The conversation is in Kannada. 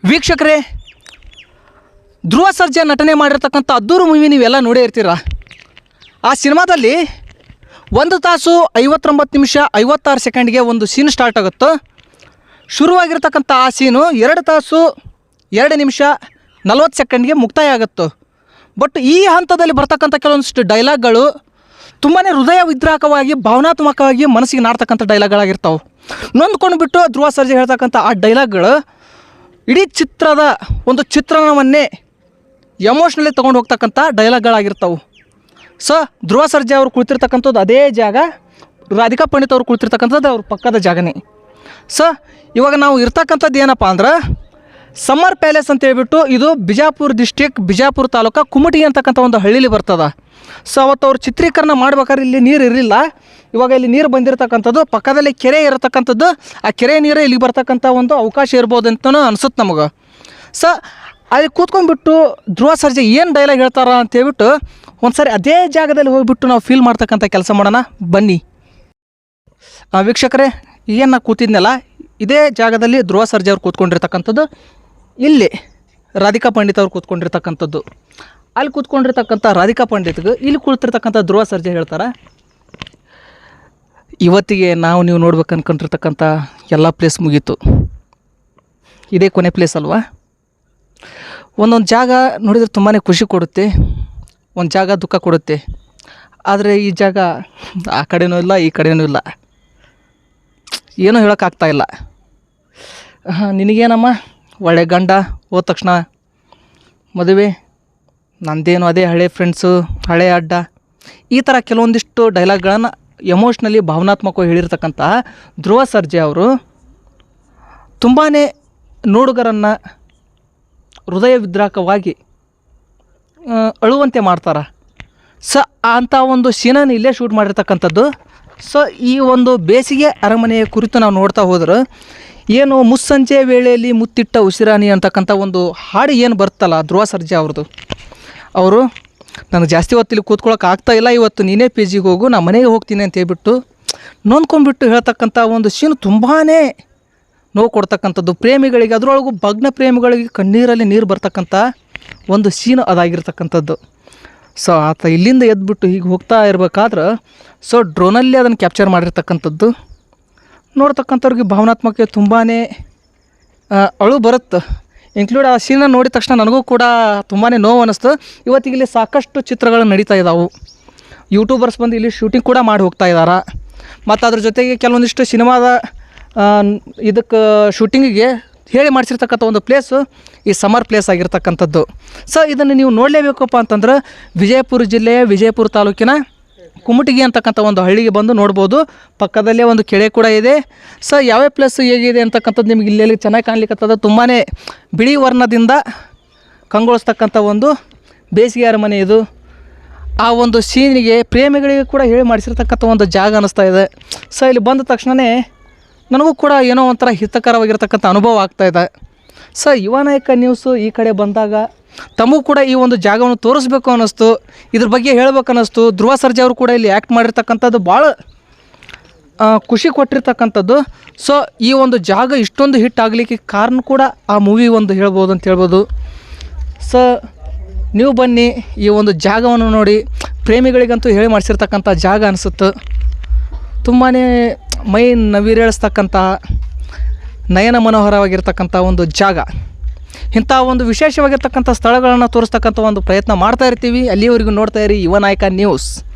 ವೀಕ್ಷಕರೇ, ಧ್ರುವ ಸರ್ಜಾ ನಟನೆ ಮಾಡಿರ್ತಕ್ಕಂಥ ಅದ್ದೂರು ಮೂವಿ ನೀವೆಲ್ಲ ನೋಡೇ ಇರ್ತೀರ. ಆ ಸಿನಿಮಾದಲ್ಲಿ 1 ತಾಸು 59 ನಿಮಿಷ 56 ಸೆಕೆಂಡ್ಗೆ ಒಂದು ಸೀನ್ ಸ್ಟಾರ್ಟ್ ಆಗುತ್ತೋ. ಶುರುವಾಗಿರ್ತಕ್ಕಂಥ ಆ ಸೀನು 2 ತಾಸು 2 ನಿಮಿಷ 40 ಸೆಕೆಂಡ್ಗೆ ಮುಕ್ತಾಯ ಆಗುತ್ತೋ. ಬಟ್ ಈ ಹಂತದಲ್ಲಿ ಬರ್ತಕ್ಕಂಥ ಕೆಲವೊಂದಿಷ್ಟು ಡೈಲಾಗ್ಗಳು ತುಂಬಾ ಹೃದಯ ವಿದ್ರಾಕವಾಗಿ ಭಾವನಾತ್ಮಕವಾಗಿ ಮನಸ್ಸಿಗೆ ನಾಡ್ತಕ್ಕಂಥ ಡೈಲಾಗ್ಗಳಾಗಿರ್ತಾವೆ. ನೊಂದ್ಕೊಂಡು ಬಿಟ್ಟು ಧ್ರುವ ಸರ್ಜಾ ಹೇಳ್ತಕ್ಕಂಥ ಆ ಡೈಲಾಗ್ಗಳು ಇಡೀ ಚಿತ್ರದ ಒಂದು ಚಿತ್ರಣವನ್ನೇ ಎಮೋಷ್ನಲಿ ತೊಗೊಂಡು ಹೋಗ್ತಕ್ಕಂಥ ಡೈಲಾಗ್ಗಳಾಗಿರ್ತಾವೆ. ಸೊ ಧ್ರುವ ಸರ್ಜಾ ಅವರು ಕುಳಿತಿರ್ತಕ್ಕಂಥದ್ದು ಅದೇ ಜಾಗ, ರಾಧಿಕಾ ಪಂಡಿತ್ ಅವರು ಕುಳಿತಿರ್ತಕ್ಕಂಥದ್ದು ಅವ್ರ ಪಕ್ಕದ ಜಾಗನೇ. ಸೊ ಇವಾಗ ನಾವು ಇರ್ತಕ್ಕಂಥದ್ದು ಏನಪ್ಪ ಅಂದ್ರೆ ಸಮ್ಮರ್ ಪ್ಯಾಲೇಸ್ ಅಂತ ಹೇಳ್ಬಿಟ್ಟು, ಇದು ಬಿಜಾಪುರ ಡಿಸ್ಟಿಕ್, ಬಿಜಾಪುರ ತಾಲೂಕು ಕುಮಟಿ ಅಂತಕ್ಕಂಥ ಒಂದು ಹಳ್ಳಿಲಿ ಬರ್ತದೆ. ಸೊ ಅವತ್ತು ಅವ್ರು ಚಿತ್ರೀಕರಣ ಮಾಡ್ಬೇಕಾದ್ರೆ ಇಲ್ಲಿ ನೀರು ಇರಲಿಲ್ಲ. ಇವಾಗ ಇಲ್ಲಿ ನೀರು ಬಂದಿರತಕ್ಕಂಥದ್ದು, ಪಕ್ಕದಲ್ಲಿ ಕೆರೆ ಇರತಕ್ಕಂಥದ್ದು, ಆ ಕೆರೆ ನೀರು ಇಲ್ಲಿಗೆ ಬರ್ತಕ್ಕಂಥ ಒಂದು ಅವಕಾಶ ಇರ್ಬೋದು ಅಂತಲೂ ಅನಿಸುತ್ತೆ ನಮಗೆ. ಸೊ ಅಲ್ಲಿ ಕೂತ್ಕೊಂಡ್ಬಿಟ್ಟು ಧ್ರುವ ಸರ್ಜಾ ಏನು ಡೈಲಾಗ್ ಹೇಳ್ತಾರ ಅಂತ ಹೇಳ್ಬಿಟ್ಟು ಒಂದು ಸಾರಿ ಅದೇ ಜಾಗದಲ್ಲಿ ಹೋಗಿಬಿಟ್ಟು ನಾವು ಫೀಲ್ ಮಾಡ್ತಕ್ಕಂಥ ಕೆಲಸ ಮಾಡೋಣ ಬನ್ನಿ. ವೀಕ್ಷಕರೇ, ಏನು ನಾ ಕೂತಿದ್ನಲ್ಲ ಇದೇ ಜಾಗದಲ್ಲಿ ಧ್ರುವ ಸರ್ಜಾ ಅವ್ರು ಕೂತ್ಕೊಂಡಿರ್ತಕ್ಕಂಥದ್ದು, ಇಲ್ಲಿ ರಾಧಿಕಾ ಪಂಡಿತ್ ಅವ್ರು ಕೂತ್ಕೊಂಡಿರ್ತಕ್ಕಂಥದ್ದು. ಅಲ್ಲಿ ಕೂತ್ಕೊಂಡಿರ್ತಕ್ಕಂಥ ರಾಧಿಕಾ ಪಂಡಿತ್ಗೆ ಇಲ್ಲಿ ಕೂತಿರ್ತಕ್ಕಂಥ ಧ್ರುವ ಸರ್ಜಾ ಹೇಳ್ತಾರೆ, ಇವತ್ತಿಗೆ ನೀವು ನೋಡ್ಬೇಕು ಅನ್ಕೊಂಡಿರ್ತಕ್ಕಂಥ ಎಲ್ಲ ಪ್ಲೇಸ್ ಮುಗೀತು, ಇದೇ ಕೊನೆ ಪ್ಲೇಸ್ ಅಲ್ವಾ. ಒಂದೊಂದು ಜಾಗ ನೋಡಿದರೆ ತುಂಬಾ ಖುಷಿ ಕೊಡುತ್ತೆ, ಒಂದು ಜಾಗ ದುಃಖ ಕೊಡುತ್ತೆ. ಆದರೆ ಈ ಜಾಗ ಆ ಕಡೆನೂ ಇಲ್ಲ ಈ ಕಡೆನೂ ಇಲ್ಲ, ಏನೂ ಹೇಳೋಕ್ಕಾಗ್ತಾಯಿಲ್ಲ. ನಿನಗೇನಮ್ಮ ಒಳ್ಳೆ ಗಂಡ, ಹೋದ ತಕ್ಷಣ ಮದುವೆ, ನಂದೇನು ಅದೇ ಹಳೆ ಫ್ರೆಂಡ್ಸು, ಹಳೆ ಅಡ್ಡ, ಈ ಥರ ಕೆಲವೊಂದಿಷ್ಟು ಡೈಲಾಗ್ಗಳನ್ನು ಎಮೋಷ್ನಲಿ ಭಾವನಾತ್ಮಕವಾಗಿ ಹೇಳಿರ್ತಕ್ಕಂಥ ಧ್ರುವ ಸರ್ಜಾ ಅವರು ತುಂಬಾ ನೋಡುಗರನ್ನು ಹೃದಯ ವಿದ್ರಾಕವಾಗಿ ಅಳುವಂತೆ ಮಾಡ್ತಾರೆ. ಸೊ ಅಂಥ ಒಂದು ಸೀನನ್ನು ಇಲ್ಲೇ ಶೂಟ್ ಮಾಡಿರ್ತಕ್ಕಂಥದ್ದು. ಸೊ ಈ ಒಂದು ಬೇಸಿಗೆ ಅರಮನೆಯ ಕುರಿತು ನಾವು ನೋಡ್ತಾ ಹೋದ್ರೆ, ಏನು ಮುಸ್ಸಂಜೆ ವೇಳೆಯಲ್ಲಿ ಮುತ್ತಿಟ್ಟ ಉಸಿರಾನಿ ಅಂತಕ್ಕಂಥ ಒಂದು ಹಾಡು ಏನು ಬರ್ತಲ್ಲ ಧ್ರುವ ಸರ್ಜಾ ಅವ್ರದ್ದು, ಅವರು ನನಗೆ ಜಾಸ್ತಿ ಹೊತ್ತಿಲ್ಲಿ ಕೂತ್ಕೊಳ್ಳೋಕೆ ಆಗ್ತಾಯಿಲ್ಲ, ಇವತ್ತು ನೀನೇ ಪಿ ಜಿಗೆ ಹೋಗು, ನಾನು ಮನೆಗೆ ಹೋಗ್ತೀನಿ ಅಂತ ಹೇಳ್ಬಿಟ್ಟು ನೊಂದ್ಕೊಂಡ್ಬಿಟ್ಟು ಹೇಳ್ತಕ್ಕಂಥ ಒಂದು ಸೀನು ತುಂಬಾ ನೋವು ಕೊಡ್ತಕ್ಕಂಥದ್ದು ಪ್ರೇಮಿಗಳಿಗೆ, ಅದರೊಳಗೂ ಭಗ್ನ ಪ್ರೇಮಿಗಳಿಗೆ ಕಣ್ಣೀರಲ್ಲಿ ನೀರು ಬರ್ತಕ್ಕಂಥ ಒಂದು ಸೀನು ಅದಾಗಿರ್ತಕ್ಕಂಥದ್ದು. ಸೊ ಆತ ಇಲ್ಲಿಂದ ಎದ್ಬಿಟ್ಟು ಹೀಗೆ ಹೋಗ್ತಾ ಇರಬೇಕಾದ್ರೆ ಸೊ ಡ್ರೋನಲ್ಲಿ ಅದನ್ನು ಕ್ಯಾಪ್ಚರ್ ಮಾಡಿರ್ತಕ್ಕಂಥದ್ದು ನೋಡ್ತಕ್ಕಂಥವ್ರಿಗೆ ಭಾವನಾತ್ಮಕ ತುಂಬಾ ಅಳು ಬರುತ್ತೆ. ಇನ್ಕ್ಲೂಡ್ ಆ ಸೀನನ್ನು ನೋಡಿದ ತಕ್ಷಣ ನನಗೂ ಕೂಡ ತುಂಬಾ ನೋವು ಅನ್ನಿಸ್ತು. ಇವತ್ತಿಗೆ ಇಲ್ಲಿ ಸಾಕಷ್ಟು ಚಿತ್ರಗಳು ನಡೀತಾ ಇದ್ದಾವೆ, ಯೂಟ್ಯೂಬರ್ಸ್ ಬಂದು ಇಲ್ಲಿ ಶೂಟಿಂಗ್ ಕೂಡ ಮಾಡಿ ಹೋಗ್ತಾ ಇದ್ದಾರೆ. ಮತ್ತು ಅದ್ರ ಜೊತೆಗೆ ಕೆಲವೊಂದಿಷ್ಟು ಸಿನಿಮಾದ ಇದಕ್ಕೆ ಶೂಟಿಂಗಿಗೆ ಹೇಳಿ ಮಾಡಿಸಿರ್ತಕ್ಕಂಥ ಒಂದು ಪ್ಲೇಸು ಈ ಸಮರ್ ಪ್ಲೇಸ್ ಆಗಿರ್ತಕ್ಕಂಥದ್ದು. ಸೊ ಇದನ್ನು ನೀವು ನೋಡಲೇಬೇಕಪ್ಪ ಅಂತಂದ್ರೆ ವಿಜಯಪುರ ಜಿಲ್ಲೆಯ ವಿಜಯಪುರ ತಾಲೂಕಿನ ಕುಮಟಿಗಿ ಅಂತಕ್ಕಂಥ ಒಂದು ಹಳ್ಳಿಗೆ ಬಂದು ನೋಡ್ಬೋದು. ಪಕ್ಕದಲ್ಲೇ ಒಂದು ಕೆರೆ ಕೂಡ ಇದೆ. ಸೊ ಯಾವ್ಯಾವ ಪ್ಲೇಸ್ ಹೇಗಿದೆ ಅಂತಕ್ಕಂಥದ್ದು ನಿಮ್ಗೆ ಇಲ್ಲಿ ಚೆನ್ನಾಗಿ ಕಾಣ್ಲಿಕ್ಕತ್ತದ. ತುಂಬಾ ಬಿಳಿ ವರ್ಣದಿಂದ ಕಂಗೊಳಿಸ್ತಕ್ಕಂಥ ಒಂದು ಬೇಸಿಗೆ ಅರಮನೆ ಇದು. ಆ ಒಂದು ಸೀನಿಗೆ ಪ್ರೇಮಿಗಳಿಗೆ ಕೂಡ ಹೇಳಿ ಮಾಡಿಸಿರ್ತಕ್ಕಂಥ ಒಂದು ಜಾಗ ಅನ್ನಿಸ್ತಾ ಇದೆ. ಸೊ ಇಲ್ಲಿ ಬಂದ ತಕ್ಷಣವೇ ನನಗೂ ಕೂಡ ಏನೋ ಒಂಥರ ಹಿತಕರವಾಗಿರ್ತಕ್ಕಂಥ ಅನುಭವ ಆಗ್ತಾಯಿದೆ. ಸೊ ಯುವ ನಾಯಕ ನ್ಯೂಸು ಈ ಕಡೆ ಬಂದಾಗ ತಮಗೂ ಕೂಡ ಈ ಒಂದು ಜಾಗವನ್ನು ತೋರಿಸ್ಬೇಕು ಅನ್ನಿಸ್ತು, ಇದ್ರ ಬಗ್ಗೆ ಹೇಳ್ಬೇಕು ಅನ್ನಿಸ್ತು. ಧ್ರುವ ಸರ್ಜಾ ಅವರು ಕೂಡ ಇಲ್ಲಿ ಆ್ಯಕ್ಟ್ ಮಾಡಿರ್ತಕ್ಕಂಥದ್ದು ಭಾಳ ಖುಷಿ ಕೊಟ್ಟಿರ್ತಕ್ಕಂಥದ್ದು. ಸೊ ಈ ಒಂದು ಜಾಗ ಇಷ್ಟೊಂದು ಹಿಟ್ ಆಗಲಿಕ್ಕೆ ಕಾರಣ ಕೂಡ ಆ ಮೂವಿ ಒಂದು ಹೇಳ್ಬೋದು ಅಂತ ಹೇಳ್ಬೋದು. ಸೊ ನೀವು ಬನ್ನಿ, ಈ ಒಂದು ಜಾಗವನ್ನು ನೋಡಿ, ಪ್ರೇಮಿಗಳಿಗಂತೂ ಹೇಳಿ ಮಾಡಿಸಿರ್ತಕ್ಕಂಥ ಜಾಗ ಅನಿಸುತ್ತೆ. ತುಂಬಾ ಮೈ ನವಿರೇಳಿಸ್ತಕ್ಕಂಥ ನಯನ ಮನೋಹರವಾಗಿರ್ತಕ್ಕಂಥ ಒಂದು ಜಾಗ. ಇಂಥ ಒಂದು ವಿಶೇಷವಾಗಿರ್ತಕ್ಕಂಥ ಸ್ಥಳಗಳನ್ನು ತೋರಿಸ್ತಕ್ಕಂಥ ಒಂದು ಪ್ರಯತ್ನ ಮಾಡ್ತಾ ಇರ್ತೀವಿ. ಅಲ್ಲಿವರೆಗೂ ನೋಡ್ತಾ ಇರಿ ಯುವ ನಾಯಕ ನ್ಯೂಸ್.